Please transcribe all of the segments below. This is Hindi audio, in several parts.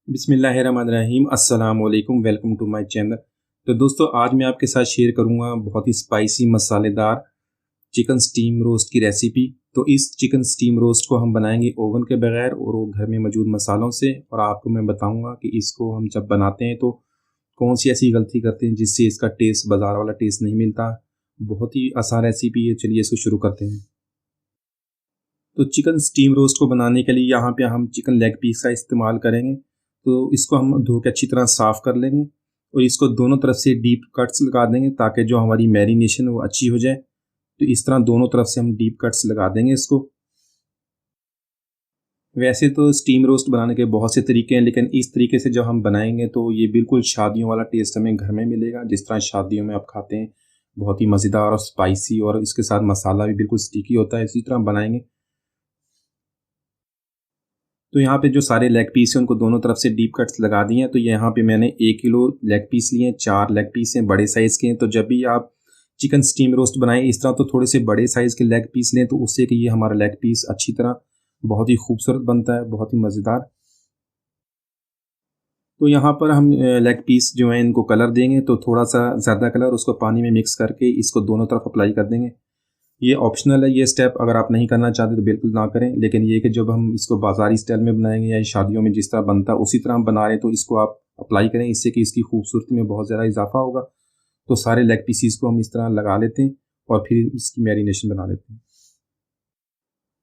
बिस्मिल्लाहिर्रहमानिर्रहीम अस्सलाम वालेकुम वेलकम टू माय चैनल। तो दोस्तों आज मैं आपके साथ शेयर करूंगा बहुत ही स्पाइसी मसालेदार चिकन स्टीम रोस्ट की रेसिपी। तो इस चिकन स्टीम रोस्ट को हम बनाएंगे ओवन के बगैर और वो घर में मौजूद मसालों से। और आपको मैं बताऊंगा कि इसको हम जब बनाते हैं तो कौन सी ऐसी गलती करते हैं जिससे इसका टेस्ट बाज़ार वाला टेस्ट नहीं मिलता। बहुत ही आसान रेसिपी है, चलिए इसको शुरू करते हैं। तो चिकन स्टीम रोस्ट को बनाने के लिए यहाँ पे हम चिकन लेग पीस का इस्तेमाल करेंगे। तो इसको हम धो के अच्छी तरह साफ़ कर लेंगे और इसको दोनों तरफ से डीप कट्स लगा देंगे ताकि जो हमारी मैरिनेशन वो अच्छी हो जाए। तो इस तरह दोनों तरफ से हम डीप कट्स लगा देंगे इसको। वैसे तो स्टीम रोस्ट बनाने के बहुत से तरीके हैं, लेकिन इस तरीके से जब हम बनाएंगे तो ये बिल्कुल शादियों वाला टेस्ट हमें घर में मिलेगा, जिस तरह शादियों में आप खाते हैं। बहुत ही मज़ेदार और स्पाइसी, और इसके साथ मसाला भी बिल्कुल स्टिकी होता है। इसी तरह बनाएंगे तो यहाँ पे जो सारे लेग पीस हैं उनको दोनों तरफ से डीप कट्स लगा दिए हैं। तो यहाँ पे मैंने 1 किलो लेग पीस लिए हैं, 4 लेग पीस हैं, बड़े साइज़ के हैं। तो जब भी आप चिकन स्टीम रोस्ट बनाएं इस तरह तो थोड़े से बड़े साइज़ के लेग पीस लें, तो उससे कि ये हमारा लेग पीस अच्छी तरह बहुत ही खूबसूरत बनता है, बहुत ही मज़ेदार। तो यहाँ पर हम लेग पीस जो हैं इनको कलर देंगे, तो थोड़ा सा ज़्यादा कलर उसको पानी में मिक्स करके इसको दोनों तरफ अप्लाई कर देंगे। ये ऑप्शनल है, ये स्टेप अगर आप नहीं करना चाहते तो बिल्कुल ना करें। लेकिन ये कि जब हम इसको बाज़ारी स्टाइल में बनाएंगे या शादियों में जिस तरह बनता है उसी तरह हम बना रहे हैं, तो इसको आप अप्लाई करें, इससे कि इसकी खूबसूरती में बहुत ज़्यादा इजाफा होगा। तो सारे लेग पीसीस को हम इस तरह लगा लेते हैं और फिर इसकी मैरिनेशन बना लेते हैं।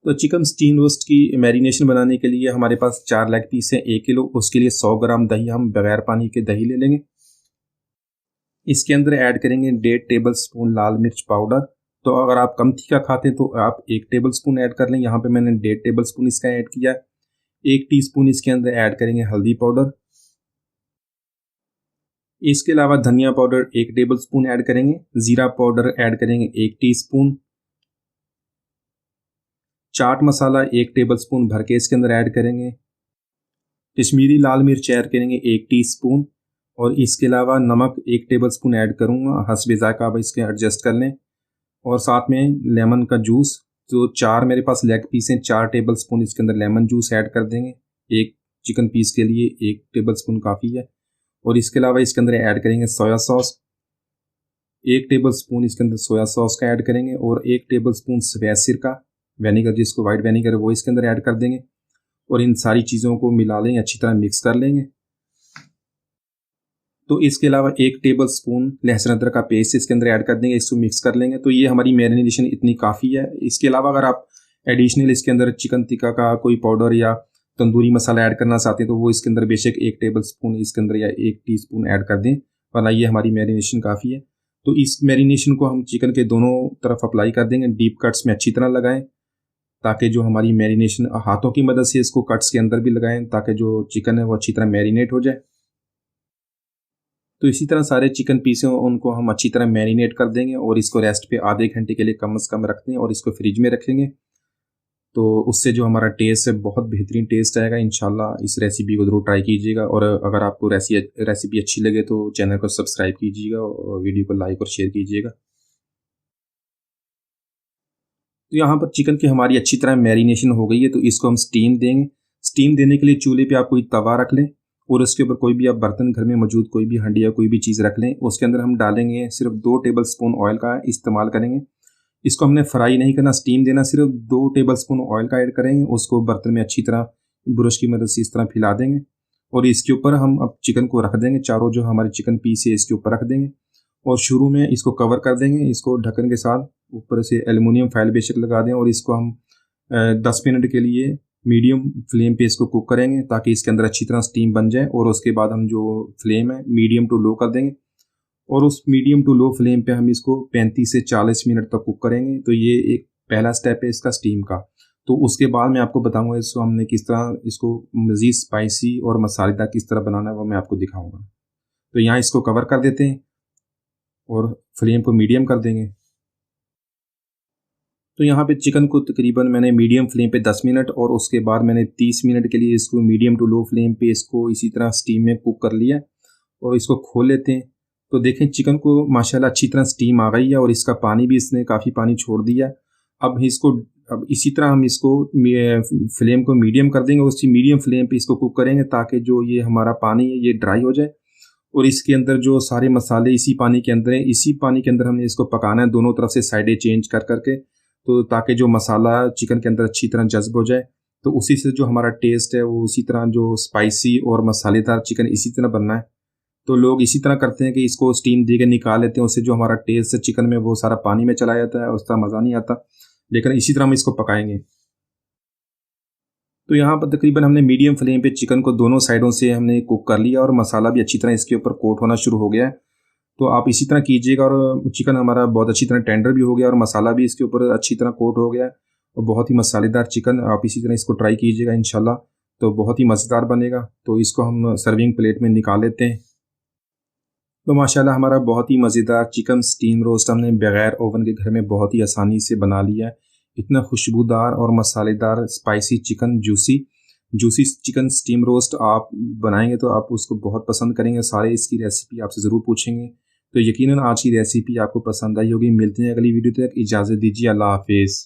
तो चिकन स्टीम रोस्ट की मैरिनेशन बनाने के लिए हमारे पास 4 लेग पीस हैं, 1 किलो। उसके लिए 100 ग्राम दही हम बगैर पानी के दही ले लेंगे। इसके अंदर ऐड करेंगे 1.5 टेबल स्पून लाल मिर्च पाउडर। तो अगर आप कम तीखा खाते हैं तो आप 1 टेबल स्पून ऐड कर लें। यहाँ पे मैंने 1.5 टेबल स्पून इसका ऐड किया है। 1 टीस्पून इसके अंदर ऐड करेंगे हल्दी पाउडर। इसके अलावा धनिया पाउडर 1 टेबल स्पून ऐड करेंगे। ज़ीरा पाउडर ऐड करेंगे 1 teaspoon. Chaat masala 1 table spoon भर के इसके अंदर ऐड करेंगे। कश्मीरी लाल मिर्च ऐड करेंगे 1 टीस्पून। और इसके अलावा नमक 1 टेबल स्पून ऐड करूँगा, हस्बे ज़ायक़ा आप इसके एडजस्ट कर लें। और साथ में लेमन का जूस, तो 4 मेरे पास लेग पीस हैं, 4 टेबल स्पून इसके अंदर लेमन जूस ऐड कर देंगे। एक चिकन पीस के लिए 1 टेबल स्पून काफ़ी है। और इसके अलावा इसके अंदर ऐड करेंगे सोया सॉस, 1 टेबल स्पून इसके अंदर सोया सॉस का ऐड करेंगे। और 1 टेबल स्पून सफ़ेद सिरका, विनेगर जिसको वाइट विनेगर है, वो इसके अंदर ऐड कर देंगे। और इन सारी चीज़ों को मिला लेंगे, अच्छी तरह मिक्स कर लेंगे। तो इसके अलावा 1 टेबल स्पून लहसुन अदरक का पेस्ट इसके अंदर ऐड कर देंगे, इसको मिक्स कर लेंगे। तो ये हमारी मैरिनेशन इतनी काफ़ी है। इसके अलावा अगर आप एडिशनल इसके अंदर चिकन टिक्का का कोई पाउडर या तंदूरी मसाला ऐड करना चाहते हैं तो वो इसके अंदर बेशक 1 टेबल स्पून इसके अंदर या 1 टीस्पून ऐड कर दें, वरना ये हमारी मैरिनेशन काफ़ी है। तो इस मैरिनेशन को हम चिकन के दोनों तरफ अप्लाई कर देंगे, डीप कट्स में अच्छी तरह लगाएं, ताकि जो हमारी मैरिनेशन हाथों की मदद से इसको कट्स के अंदर भी लगाएं, ताकि जो चिकन है वो अच्छी तरह मैरिनेट हो जाए। तो इसी तरह सारे चिकन पीस हैं उनको हम अच्छी तरह मैरिनेट कर देंगे और इसको रेस्ट पे आधे घंटे के लिए कम से कम रखते हैं और इसको फ्रिज में रखेंगे। तो उससे जो हमारा टेस्ट है बहुत बेहतरीन टेस्ट आएगा। इंशाल्लाह इस रेसिपी को ज़रूर ट्राई कीजिएगा। और अगर आपको रेसिपी अच्छी लगे तो चैनल को सब्सक्राइब कीजिएगा और वीडियो को लाइक और शेयर कीजिएगा। तो यहाँ पर चिकन की हमारी अच्छी तरह मैरिनेशन हो गई है, तो इसको हम स्टीम देंगे। स्टीम देने के लिए चूल्हे पे आप कोई तवा रख लें और उसके ऊपर कोई भी आप बर्तन घर में मौजूद कोई भी हंडी या कोई भी चीज़ रख लें। उसके अंदर हम डालेंगे सिर्फ 2 टेबल स्पून ऑयल का इस्तेमाल करेंगे। इसको हमने फ्राई नहीं करना, स्टीम देना, सिर्फ 2 टेबल स्पून ऑयल का ऐड करेंगे। उसको बर्तन में अच्छी तरह ब्रश की मदद से इस तरह फैला देंगे और इसके ऊपर हम अब चिकन को रख देंगे। चारों जो हमारे चिकन पीस है इसके ऊपर रख देंगे और शुरू में इसको कवर कर देंगे, इसको ढक्कन के साथ। ऊपर से एल्युमिनियम फाइल बेशक लगा दें और इसको हम 10 मिनट के लिए मीडियम फ्लेम पे इसको कुक करेंगे ताकि इसके अंदर अच्छी तरह स्टीम बन जाए। और उसके बाद हम जो फ्लेम है मीडियम टू लो कर देंगे और उस मीडियम टू लो फ्लेम पे हम इसको 35 से 40 मिनट तक कुक करेंगे। तो ये एक पहला स्टेप है इसका स्टीम का। तो उसके बाद मैं आपको बताऊंगा इसको हमने किस तरह इसको मज़ीद स्पाइसी और मसालेदार किस तरह बनाना है, वो मैं आपको दिखाऊंगा। तो यहाँ इसको कवर कर देते हैं और फ्लेम को मीडियम कर देंगे। तो यहाँ पे चिकन को तकरीबन मैंने मीडियम फ्लेम पे 10 मिनट और उसके बाद मैंने 30 मिनट के लिए इसको मीडियम टू लो फ्लेम पे इसको इसी तरह स्टीम में कुक कर लिया। और इसको खोल लेते हैं। तो देखें चिकन को माशाल्लाह अच्छी तरह स्टीम आ गई है और इसका पानी भी इसने काफ़ी पानी छोड़ दिया। अब इसको अब इसी तरह हम इसको फ्लेम को मीडियम कर देंगे, उसी मीडियम फ्लेम पे इसको कुक करेंगे ताकि जो ये हमारा पानी है ये ड्राई हो जाए और इसके अंदर जो सारे मसाले इसी पानी के अंदर हैं, इसी पानी के अंदर हमने इसको पकाना है दोनों तरफ से साइडें चेंज कर करके, तो ताकि जो मसाला चिकन के अंदर अच्छी तरह जज्ब हो जाए। तो उसी से जो हमारा टेस्ट है वो उसी तरह जो स्पाइसी और मसालेदार चिकन इसी तरह बनना है। तो लोग इसी तरह करते हैं कि इसको स्टीम दे के निकाल लेते हैं, उससे जो हमारा टेस्ट है चिकन में वो सारा पानी में चला जाता है और उसका मज़ा नहीं आता, लेकिन इसी तरह हम इसको पकाएंगे। तो यहाँ पर तकरीबन हमने मीडियम फ्लेम पे चिकन को दोनों साइडों से हमने कुक कर लिया और मसाला भी अच्छी तरह इसके ऊपर कोट होना शुरू हो गया है। तो आप इसी तरह कीजिएगा और चिकन हमारा बहुत अच्छी तरह टेंडर भी हो गया और मसाला भी इसके ऊपर अच्छी तरह कोट हो गया है और बहुत ही मसालेदार चिकन। आप इसी तरह इसको ट्राई कीजिएगा इंशाल्लाह, तो बहुत ही मज़ेदार बनेगा। तो इसको हम सर्विंग प्लेट में निकाल लेते हैं। तो माशाल्लाह हमारा बहुत ही मज़ेदार चिकन स्टीम रोस्ट हमने बग़ैर ओवन के घर में बहुत ही आसानी से बना लिया है। इतना खुशबूदार और मसालेदार spicy chicken juicy chicken steam roast आप बनाएंगे तो आप उसको बहुत पसंद करेंगे। सारे इसकी रेसिपी आपसे ज़रूर पूछेंगे। तो यकीनन आज की रेसिपी आपको पसंद आई होगी। मिलते हैं अगली वीडियो तक, इजाज़त दीजिए, अल्लाह हाफिज़।